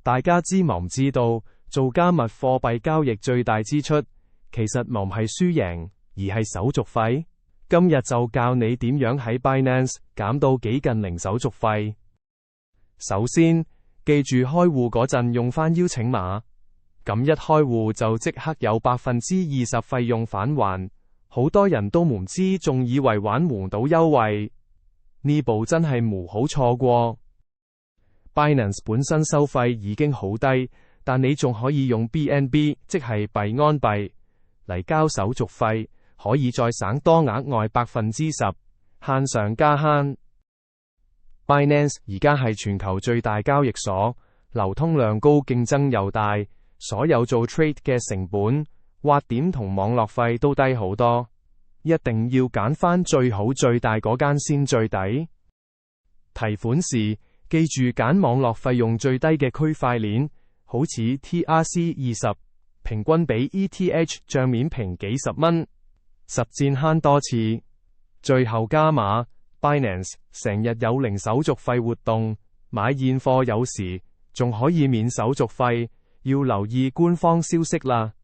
大家知唔知道做加密貨幣交易最大支出，其實唔係輸贏，而係手續費？今日就教你點樣喺 Binance 減到幾近零手續費。首先，記住開戶嗰陣用返邀請碼，咁一開戶就即刻有 20% 費用返還。好多人都唔知，仲以為玩唔到優惠，呢步真係唔好錯過。Binance 本身收費已經好低，但你仲可以用 BNB 即係幣安幣嚟交手續費，可以再省多額外 10%， 慳上加慳。Binance 而家係全球最大交易所，流通量高，競爭又大，所有做 trade 嘅成本、挖點同網絡費都低好多，一定要揀返最好最大嗰間先最抵。提款時記住揀網絡費用最低嘅區塊鏈，好似 TRC20，平均比 ETH 帳面平幾十蚊，實戰慳多次。最後加碼 Binance 成日有零手續費活動，買現貨有時仲可以免手續費，要留意官方消息啦。